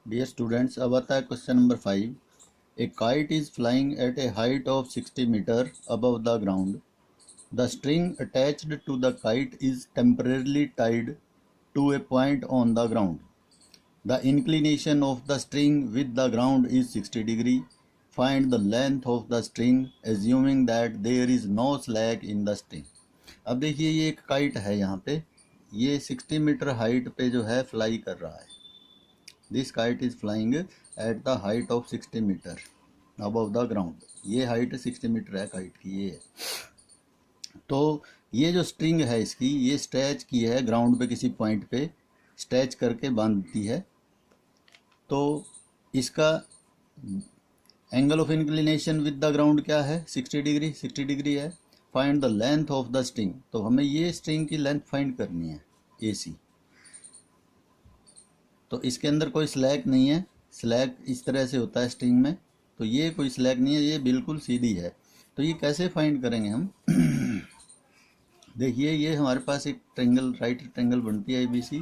Dear students, अब आता है question number 5। A kite is flying at a height of 60 metres above the ground. The string attached to the kite is temporarily tied to a point on the ground. The inclination of the string with the ground is 60 degree. Find the length of the string assuming that there is no slack in the string. अब देखिए, ये एक kite है, यहाँ पे ये 60 metre height पे जो है फ्लाई कर रहा है. This kite is flying at the height of 60 metres above the ground. ये हाइट 60 मीटर है काइट की. ये है, तो ये जो स्ट्रिंग है इसकी, ये स्ट्रेच की है ग्राउंड पे, किसी पॉइंट पे स्ट्रेच करके बांधती है. तो इसका angle of inclination with the ground क्या है? 60 डिग्री. 60 डिग्री है. Find the length of the string. तो हमें ये स्ट्रिंग की लेंथ फाइंड करनी है, AC. तो इसके अंदर कोई स्लैक नहीं है. स्लैक इस तरह से होता है स्ट्रिंग में, तो ये कोई स्लैक नहीं है, ये बिल्कुल सीधी है. तो ये कैसे फाइंड करेंगे हम? देखिए, ये हमारे पास एक ट्रेंगल, राइट ट्रेंगल बनती है ABC.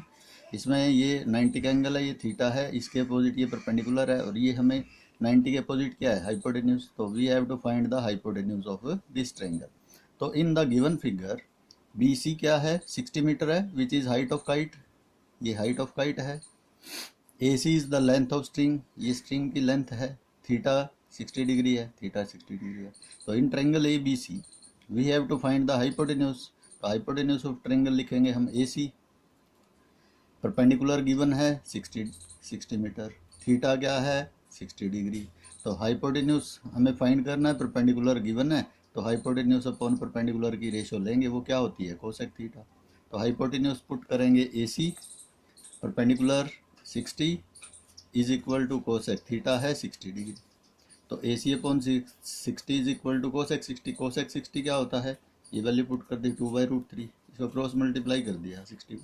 इसमें ये 90 का एंगल है, ये थीटा है, इसके अपोजिट ये परपेंडिकुलर है, और ये हमें 90 के अपोजिट क्या है? हाइपोटेन्यूज. तो we have to find the hypotenuse of this triangle. तो in the given figure BC क्या है? 60 मीटर है, which is height of kite. ये हाइट ऑफ काइट है. AC is the length of string. ये स्ट्रिंग की length है. Theta 60 degree है. थीटा 60 डिग्री है. तो in triangle ABC we have to find the hypotenuse. तो हाइपोटेन्यूज ऑफ ट्रेंगल लिखेंगे हम AC. परपेंडिकुलर गिवन है 60 मीटर. थीटा क्या है? 60 डिग्री. तो हाइपोटेन्यूज हमें फाइंड करना है, परपेंडिकुलर गिवन है, तो हाइपोटेन्यूज अपॉन परपेंडिकुलर की रेशो लेंगे, वो क्या होती है? Cosec theta. तो हाइपोटेन्यूज पुट करेंगे AC, perpendicular 60 is equal to cosec theta है 60 डिग्री. तो AC upon 60 is equal to cosec 60. Cosec 60 क्या होता है? ये वैल्यू पुट कर दी 2/√3. इसको क्रॉस मल्टीप्लाई कर दिया 60.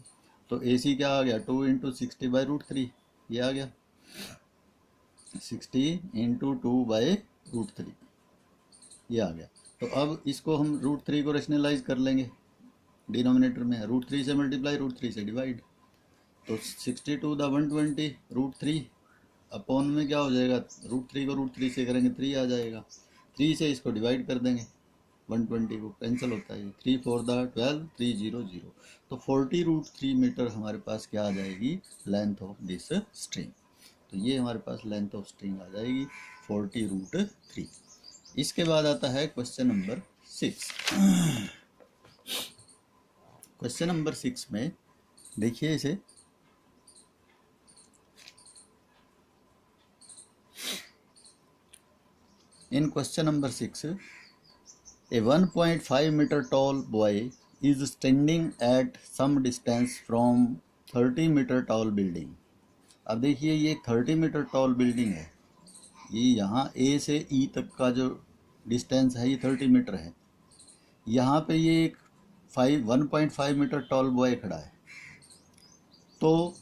तो AC क्या आ गया? 2 इंटू 60/√3. ये आ गया 60 इंटू 2/√3. ये आ गया. तो अब इसको हम √3 को रेशनलाइज कर लेंगे. डिनोमिनेटर में है, √3 से मल्टीप्लाई, √3 से डिवाइड. तो 60 टू द 120 √3 अपॉन में क्या हो जाएगा? √3 को √3 से करेंगे 3 आ जाएगा. 3 से इसको डिवाइड कर देंगे, 120 को कैंसिल होता है. 3 4 द 12, 300. तो 40√3 मीटर हमारे पास क्या आ जाएगी? Length of this string. तो ये हमारे पास लेंथ ऑफ स्ट्रिंग आ जाएगी 40√3. इसके बाद आता है क्वेश्चन नंबर 6. क्वेश्चन नंबर 6 में देखिए इसे. In question number 6, a 1.5 meter tall boy is standing at some distance from 30 meter tall building. अब देखिए, ये 30 मीटर टॉल बिल्डिंग है. ये यहाँ A से E तक का जो डिस्टेंस है ये 30 मीटर है. यहाँ पे ये एक 1.5 मीटर टॉल बॉय खड़ा है. तो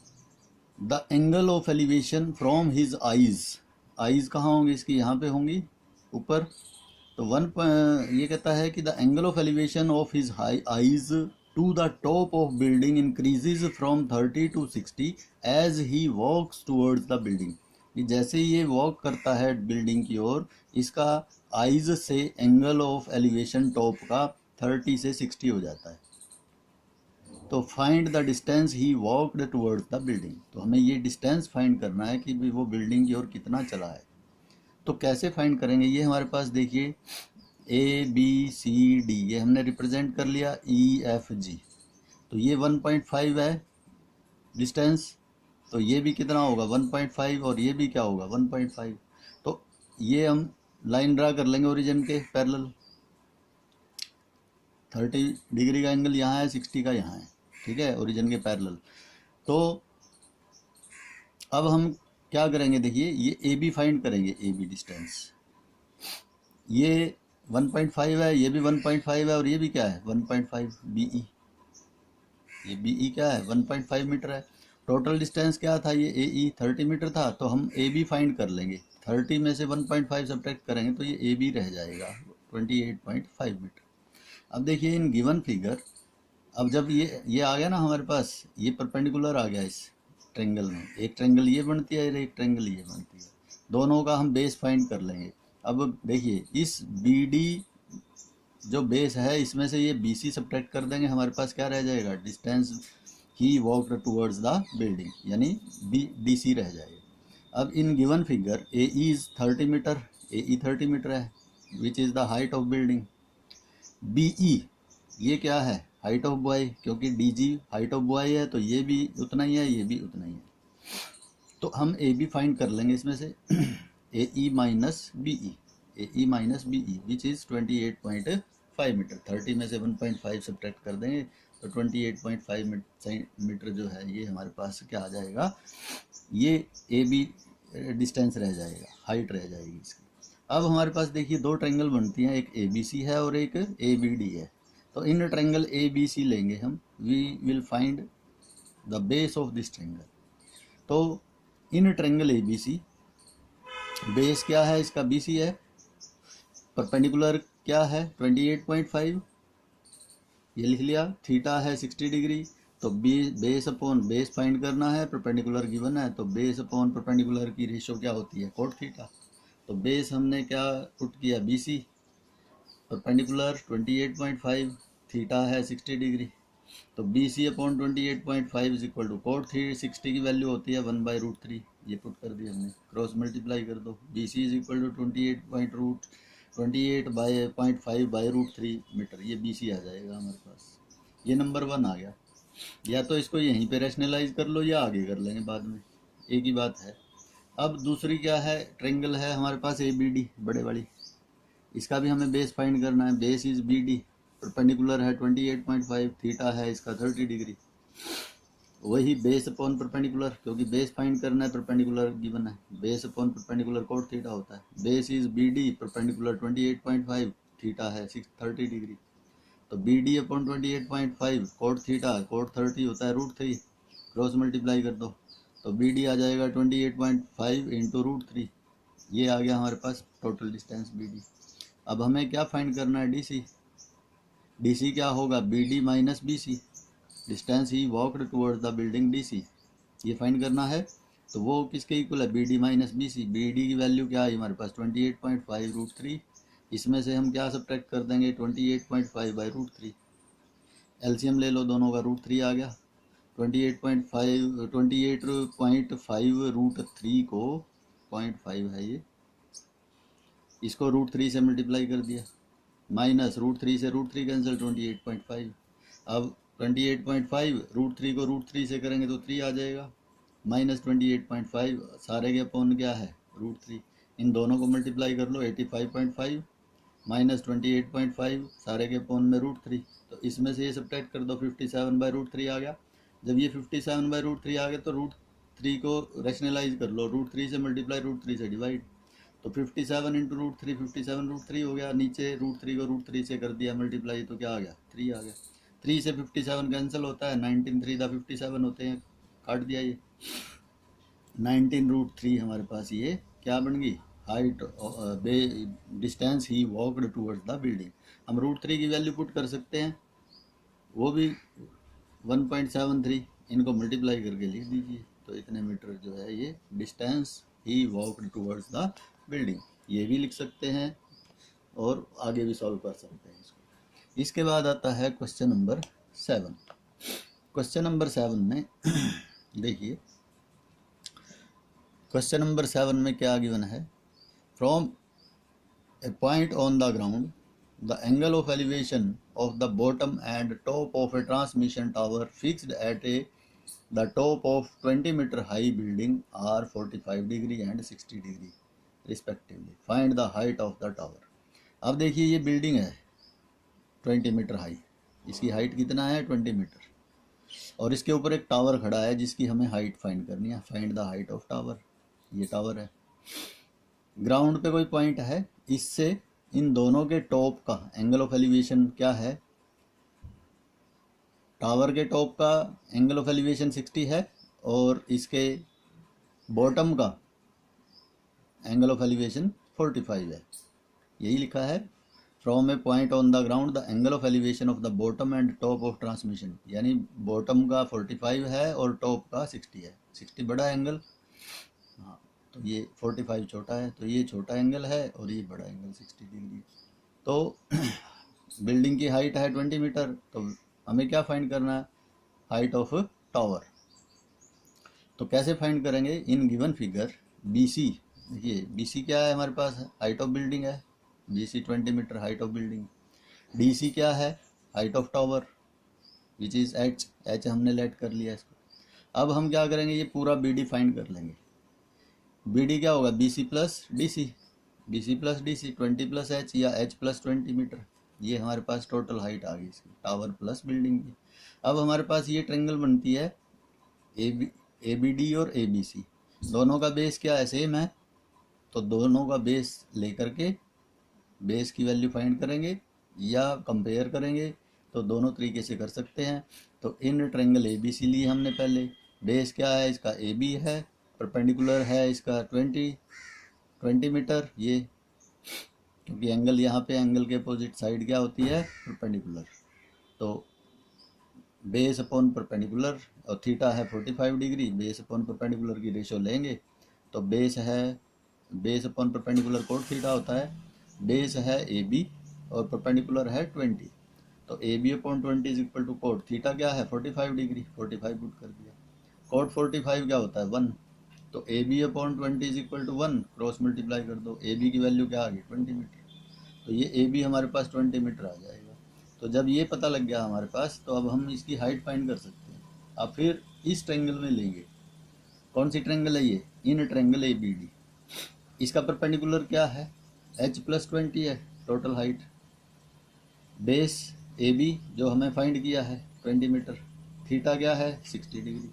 the angle of elevation from his eyes कहाँ होंगी इसकी? यहाँ पे होंगी ऊपर. तो ये कहता है कि the angle of elevation of his eyes to the top of building increases from 30 to 60 as he walks towards the building. जैसे ही ये वॉक करता है बिल्डिंग की ओर, इसका आइज से एंगल ऑफ एलिवेशन टॉप का 30 से 60 हो जाता है. तो find the distance he walked towards the building. तो हमें ये डिस्टेंस फाइंड करना है कि वो बिल्डिंग की ओर कितना चला है. तो कैसे फाइंड करेंगे? ये हमारे पास देखिए ABCD ये हमने रिप्रेजेंट कर लिया EFG. तो ये 1.5 है डिस्टेंस. तो ये भी कितना होगा? 1.5. और ये भी क्या होगा? 1.5. तो ये हम लाइन ड्रा कर लेंगे ओरिजिन के पैरेलल. 30 डिग्री का एंगल यहाँ है, 60 का यहाँ है, ठीक है, ओरिजिन के पैरेलल. तो अब हम क्या करेंगे? देखिए, ये AB फाइंड करेंगे. AB डिस्टेंस, ये 1.5 है, ये भी 1.5 है, और ये भी क्या है? 1.5 BE. ये BE क्या है? 1.5 मीटर है. टोटल डिस्टेंस क्या था? ये AE 30 मीटर था. तो हम AB फाइंड कर लेंगे. 30 में से 1.5 सब्ट्रैक्ट करेंगे तो ये AB रह जाएगा 28.5 मीटर. अब देखिए इन गिवन फिगर, अब जब ये आ गया ना हमारे पास, ये परपेंडिकुलर आ गया इस ट्रायंगल में, एक ट्रायंगल ये बनती है और एक ट्रायंगल ये बनती है, दोनों का हम बेस फाइंड कर लेंगे। अब देखिए इस बी डी जो बेस है इसमें से ये बी सी सब्ट्रैक्ट कर देंगे, हमारे पास क्या रह जाएगा, distance he walked towards the building, यानी बी डी सी रह जाएगा। अब in given figure A is 30 metre, A E 30 metre है which is the height of building. B E ये क्या है, हाइट ऑफ बॉय, क्योंकि D G height of boy है तो ये भी उतना ही है, ये भी उतना ही है, तो हम ए बी फाइंड कर लेंगे इसमें से A E minus B E, A E minus B E which is 28.5 metre. 30 में से 1.5 सब्ट्रैक्ट कर देंगे तो 28.5 मीटर जो है ये हमारे पास क्या आ जाएगा, ये ए बी डिस्टेंस रह जाएगा, हाइट रह जाएगी इसकी। अब हमारे पास देखिए दो ट्रायंगल बनती हैं, एक ए बी सी है और एक ए बी डी है, तो in triangle A B C लेंगे हम, we will find the base of this triangle. तो in triangle A B C base क्या है इसका, बी सी है, परपेंडिकुलर क्या है 28.5, ये लिख लिया, थीटा है 60 डिग्री, तो बेस अपॉन बेस फाइंड करना है, परपेंडिकुलर गिवन है तो बेस अपॉन परपेंडिकुलर की रेशियो क्या होती है, कोट थीटा। तो बेस हमने क्या पुट किया, बी सी, परपेंडिकुलर 28.5, थीटा है 60 डिग्री, तो B C upon 28.5 is equal to cot 60 की वैल्यू होती है 1/√3, ये पुट कर दिया हमने, क्रॉस मल्टीप्लाई कर दो, B C is equal to 28.5/√3 metre, ये बी सी आ जाएगा हमारे पास, ये नंबर 1 आ गया। या तो इसको यहीं पे रैशनलाइज कर लो या आगे कर लेंगे बाद में, एक ही बात है। अब दूसरी क्या है, ट्रायंगल है हमारे पास ए बी डी बड़े वाली, इसका भी हमें बेस फाइंड करना है, base is B D, perpendicular है 28.5, थीटा है इसका 30 डिग्री, वही बेस अपॉन परपेंडिकुलर, क्योंकि बेस फाइंड करना है, परपेंडिकुलर गिवन है, base upon perpendicular cot theta होता है, base is B D, perpendicular 28.5, theta है 30 डिग्री, तो B D upon 28.5 cot theta, cot 30 होता है √3, क्रॉस मल्टीप्लाई कर दो, तो बी डी आ जाएगा 28.5 इंटू √3, ये आ गया हमारे पास टोटल डिस्टेंस बी डी। अब हमें क्या फाइंड करना है, डी सी, डी सी क्या होगा, B D minus B C, distance he walked towards the building D C, ये फाइंड करना है, तो वो किसके इक्वल है, B D minus B C, B D की वैल्यू क्या है हमारे पास 28.5 √3, इसमें से हम क्या सब्ट्रैक्ट कर देंगे 28.5/√3, एलसीएम ले लो दोनों का, √3 आ गया, 28.5 को 0.5 है ये, इसको √3 से मल्टीप्लाई कर दिया, माइनस √3 से √3 कैंसिल 28.5, अब 28.5 √3 को √3 से करेंगे तो 3 आ जाएगा, माइनस 28.5 सारे के अपॉन क्या है √3, इन दोनों को मल्टीप्लाई कर लो, 85.5 माइनस 28.5 सारे के अपॉन में √3, तो इसमें से ये सब्ट्रैक्ट कर दो, 57/√3 आ गया। जब ये 57/√3 आ गया तो √3 को रैशनलाइज कर लो, √3 से मल्टीप्लाई √3 से डिवाइड, तो 57 इंटू √3, 57 √3 हो गया, नीचे √3 को √3 से कर दिया मल्टीप्लाई, तो क्या आ गया 3 आ गया, 3 से 57 कैंसिल होता है, 19 3 57 होते हैं, काट दिया ये, 19√3 हमारे पास ये क्या बन गई, height distance he walked towards the building. हम √3 की वैल्यू पुट कर सकते हैं, वो भी 1.73, इनको मल्टीप्लाई करके लिख दीजिए, तो इतने मीटर जो है ये distance he walked towards the building, ये भी लिख सकते हैं और आगे भी सॉल्व कर सकते हैं इसको। इसके बाद आता है क्वेश्चन नंबर 7। क्वेश्चन नंबर 7 में देखिए, क्वेश्चन नंबर 7 में क्या गिवन है, from A point on the ground the angle of elevation of the bottom and top of a transmission tower fixed at the top of 20 meter high building are 45 degree and 60 degree respectively. Find the height of the tower. अब देखिए ये building है 20 metre high, इसकी height कितना है 20 metre, और इसके ऊपर एक टावर खड़ा है जिसकी हमें हाइट फाइंड करनी है, find the height of tower, ये टावर है, ग्राउंड पे कोई पॉइंट है, इससे इन दोनों के टॉप का एंगल ऑफ एलिवेशन क्या है, टावर के टॉप का एंगल ऑफ एलिवेशन 60 है और इसके बॉटम का एंगल ऑफ एलिवेशन 45 है, यही लिखा है from A point on the ground the angle of elevation of the bottom and top of transmission, यानी बॉटम का 45 है और टॉप का 60 है। 60 बड़ा एंगल, हाँ, तो ये 45 छोटा है, तो ये छोटा एंगल है और ये बड़ा एंगल 60 डिग्री। तो बिल्डिंग की हाइट है 20 मीटर, तो हमें क्या फाइंड करना है, हाइट ऑफ टावर। तो कैसे फाइंड करेंगे, इन गिवन फिगर BC, देखिए BC क्या है हमारे पास, हाइट ऑफ बिल्डिंग है, BC 20 metres height of building. DC क्या है, height of tower, which is H हमने लेट कर लिया इसको। अब हम क्या करेंगे, ये पूरा BD फाइंड कर लेंगे। BD क्या होगा, BC plus DC, BC plus DC 20 plus H या H प्लस 20 मीटर, ये हमारे पास टोटल हाइट आ गई इसकी, टावर प्लस बिल्डिंग की। अब हमारे पास ये ट्रायंगल बनती है ABD और ABC, दोनों का बेस क्या है, सेम है, तो दोनों का बेस लेकर के बेस की वैल्यू फाइंड करेंगे या कंपेयर करेंगे, तो दोनों तरीके से कर सकते हैं। तो इन ट्रायंगल ABC लिए हमने पहले, बेस क्या है इसका, AB है, परपेंडिकुलर है इसका 20 मीटर, ये क्योंकि एंगल यहाँ पे एंगल के अपोजिट साइड क्या होती है, परपेंडिकुलर, तो बेस अपॉन परपेंडिकुलर, और थीटा है 45 डिग्री, बेस अपॉन परपेंडिकुलर की रेशो लेंगे, तो बेस है, base upon perpendicular cot theta होता है, बेस है AB और परपेंडिकुलर है 20, तो AB upon 20 is equal to cot theta क्या है 45 डिग्री, 45 पुट कर दिया, कोट 45 क्या होता है 1, तो AB upon 20 is equal to 1, cross multiply कर दो, AB की वैल्यू क्या आ गई 20 मीटर, तो ये AB हमारे पास 20 मीटर आ जाएगा। तो जब ये पता लग गया हमारे पास, तो अब हम इसकी हाइट फाइंड कर सकते हैं। अब फिर इस ट्रायंगल में लेंगे, कौन सी ट्रायंगल है ये, इन ट्रायंगल ABD, इसका परपेंडिकुलर क्या है, H प्लस 20 है टोटल हाइट, बेस AB जो हमें फाइंड किया है 20 मीटर, थीटा क्या है 60 डिग्री,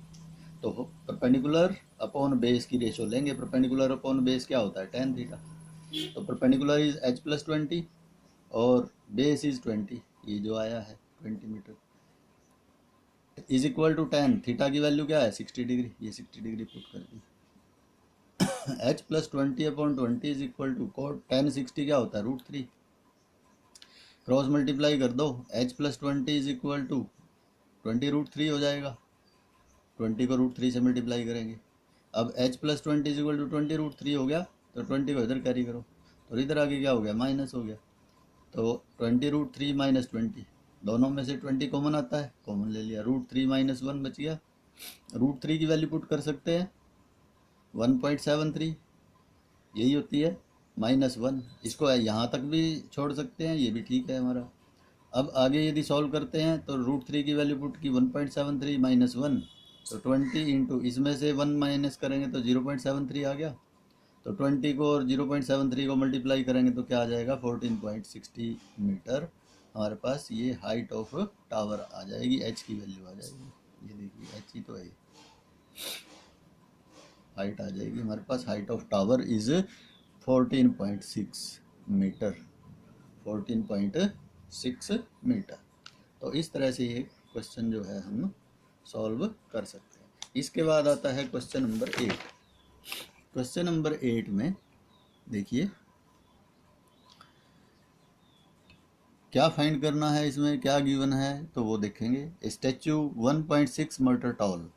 तो परपेंडिकुलर अपॉन बेस की रेशो लेंगे, परपेंडिकुलर अपॉन बेस क्या होता है tan थीटा, तो परपेंडिकुलर इज H प्लस 20 और बेस इज 20, ये जो आया है 20 metre, is equal to tan, theta की वैल्यू क्या है 60 डिग्री, ये 60 डिग्री पुट कर दी, H plus 20 upon 20 is equal to cot tan 60 क्या होता है √3, क्रॉस मल्टीप्लाई कर दो, H plus 20 is equal to 20 √3 हो जाएगा, 20 को √3 से मल्टीप्लाई करेंगे, अब H plus 20 is equal to 20 √3 हो गया, तो 20 को इधर कैरी करो, तो इधर आगे क्या हो गया माइनस हो गया, तो 20 √3 माइनस 20, दोनों में से 20 कॉमन आता है, कॉमन ले लिया, √3 माइनस 1 बच गया, √3 की वैल्यू पुट कर सकते हैं 1.73, यही होती है -1, इसको यहाँ तक भी छोड़ सकते हैं, ये भी ठीक है हमारा। अब आगे यदि सॉल्व करते हैं तो √3 की वैल्यू पुट की 1.73 माइनस 1, तो 20 इंटू इसमें से 1 माइनस करेंगे तो 0.73 आ गया, तो 20 को और 0.73 को मल्टीप्लाई करेंगे तो क्या आ जाएगा 14.60 मीटर, हमारे पास ये हाइट ऑफ टावर आ जाएगी, H की वैल्यू आ जाएगी, ये देखिए H ही तो है, हाइट आ जाएगी हमारे पास, height of tower is 14.6 metre, 14.6 metre. तो इस तरह से ये क्वेश्चन जो है हम सॉल्व कर सकते हैं। इसके बाद आता है क्वेश्चन नंबर 8। क्वेश्चन नंबर 8 में देखिए क्या फाइंड करना है, इसमें क्या गिवन है तो वो देखेंगे। Statue 1.6 metre tall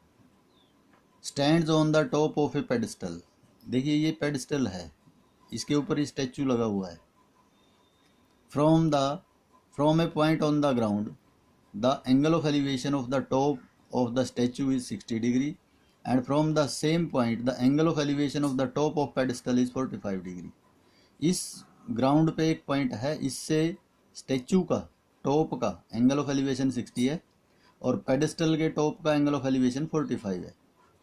stands on the top of a pedestal. देखिए ये पेडिस्टल है, इसके ऊपर स्टैचू लगा हुआ है। From A point on the ground the angle of elevation of the top of the statue is 60 degree and from the same point the angle of elevation of the top of pedestal is 45 degree. इस ground पे एक point है, इससे statue का top का angle of elevation 60 है और pedestal के टॉप का एंगल ऑफ एलिवेशन 45 है।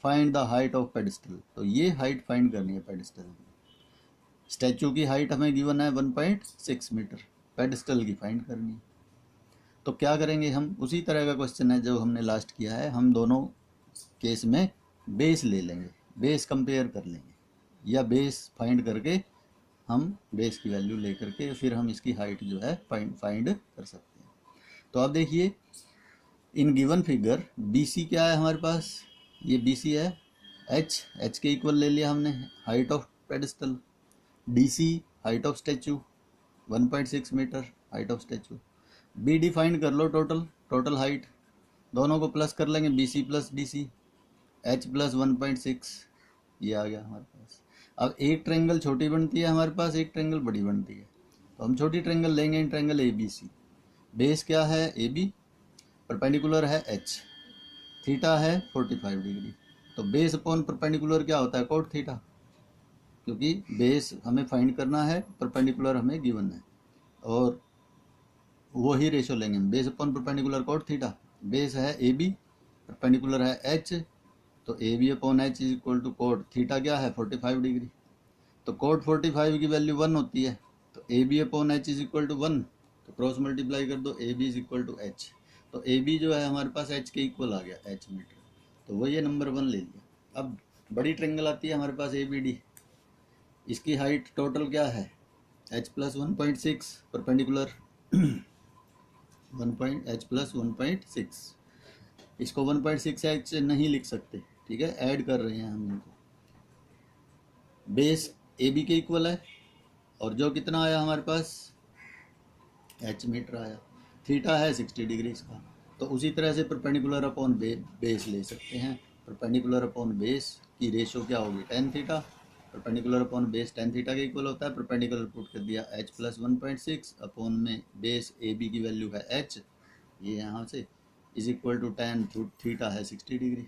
Find the height of pedestal. तो ये हाइट फाइंड करनी है पेडिस्टल की। स्टैचू की हाइट हमें गिवन है 1.6 मीटर, पेडिस्टल की फाइंड करनी है। तो क्या करेंगे हम, उसी तरह का क्वेश्चन है जो हमने लास्ट किया है, हम दोनों केस में बेस ले लेंगे, बेस कंपेयर कर लेंगे या बेस फाइंड करके हम बेस की वैल्यू लेकर के फिर हम इसकी हाइट जो है फाइंड कर सकते हैं। तो आप देखिए इन गिवन फिगर BC क्या है हमारे पास, ये BC है, H के इक्वल ले लिया हमने height of pedestal, DC height of statue 1.6 metre, height of statue. B D find कर लो, टोटल हाइट, दोनों को प्लस कर लेंगे, B C plus D C, H plus 1.6, ये आ गया हमारे पास। अब एक ट्रायंगल छोटी बनती है हमारे पास, एक ट्रायंगल बड़ी बनती है, तो हम छोटी ट्रायंगल लेंगे in triangle A B C. Base क्या है ए बी, परपेंडिकुलर है एच, थीटा है 45 डिग्री। तो बेस अपॉन परपेंडिकुलर क्या होता है, कोट थीटा, क्योंकि बेस हमें फाइंड करना है, परपेंडिकुलर हमें गिवन है, और वो ही रेशो लेंगे हम, base upon perpendicular cot theta. Base है ए बी, परपेंडिकुलर है एच, तो A B upon H is equal to cot theta क्या है 45 डिग्री। तो कोट 45 की वैल्यू 1 होती है, तो A B upon H is equal to 1, तो क्रॉस मल्टीप्लाई कर दो, A B is equal to H. तो ए बी जो है हमारे पास एच के इक्वल आ गया, एच मीटर, तो वही है नंबर 1 ले लिया। अब बड़ी ट्रायंगल आती है हमारे पास ए बी डी, इसकी हाइट टोटल क्या है, H plus 1.6, perpendicular H plus 1.6, इसको 1.6 एच नहीं लिख सकते, ठीक है, ऐड कर रहे हैं हम इनको। बेस ए बी के इक्वल है, और जो कितना आया हमारे पास, एच मीटर आया, थीटा है 60 डिग्री इसका। तो उसी तरह से परपेंडिकुलर अपॉन बेस ले सकते हैं, परपेंडिकुलर अपॉन बेस की रेशो क्या होगी, tan theta, perpendicular upon base tan theta के इक्वल होता है। परपेंडिकुलर पुट कर दिया एच प्लस 1.6 अपॉन में बेस ए बी की वैल्यू है एच, ये यहाँ से is equal to tan theta है 60 डिग्री।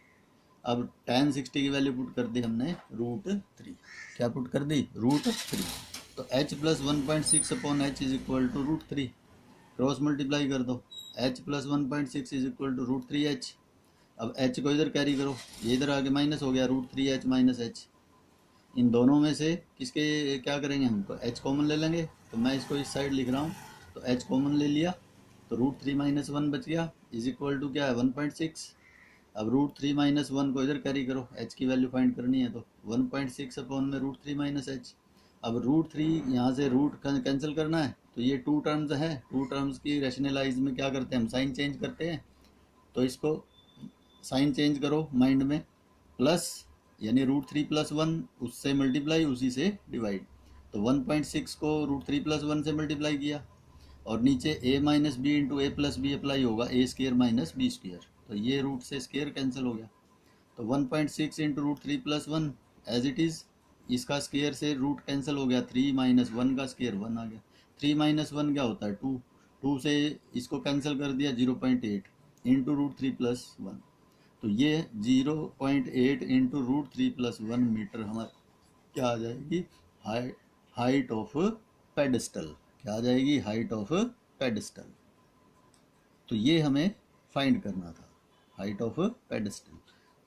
अब टेन 60 की वैल्यू पुट कर दी हमने √3, क्या पुट कर दी, √3। तो h plus 1.6 upon H is equal to √3, cross multiply कर दो, h plus 1.6 is equal to √3h। अब h को इधर कैरी करो, ये इधर आगे माइनस हो गया, √3h माइनस h। इन दोनों में से किसके क्या करेंगे हम, h कॉमन ले लेंगे, तो मैं इसको इस साइड लिख रहा हूँ, तो h कॉमन ले लिया, तो √3 माइनस 1 बच गया, इज इक्वल टू क्या है 1.6। अब √3 माइनस 1 को इधर कैरी करो, h की वैल्यू फाइंड करनी है, तो 1.6 अपॉन में √3 माइनस h। अब √3 यहाँ से रूट कैंसिल करना है, तो ये टू टर्म्स है, टू टर्म्स की रैशनलाइज में क्या करते हैं हम, साइन चेंज करते हैं, तो इसको साइन चेंज करो माइंड में, प्लस यानी √3 प्लस 1, उससे मल्टीप्लाई उसी से डिवाइड, तो 1.6 को √3 प्लस 1 से मल्टीप्लाई किया, और नीचे a minus B into A plus B apply होगा, A square minus B square, तो ये रूट से स्केयर कैंसिल हो गया, तो 1.6 into √3 plus 1 as it is, इसका स्केयर से रूट कैंसिल हो गया, 3 माइनस 1 का स्केयर 1 आ गया, 3 माइनस 1 क्या होता है 2, 2 से इसको कैंसिल कर दिया 0.8 इंटू √3 प्लस 1, तो ये 0.8 इंटू √3 प्लस 1 मीटर हमारे क्या आ जाएगी, हाइट ऑफ पेडेस्टल, क्या आ जाएगी, हाइट ऑफ पेडेस्टल। तो ये हमें फाइंड करना था, हाइट ऑफ पेडेस्टल,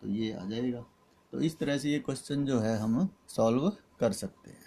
तो ये आ जाएगा। तो इस तरह से ये क्वेश्चन जो है हम सॉल्व कर सकते हैं।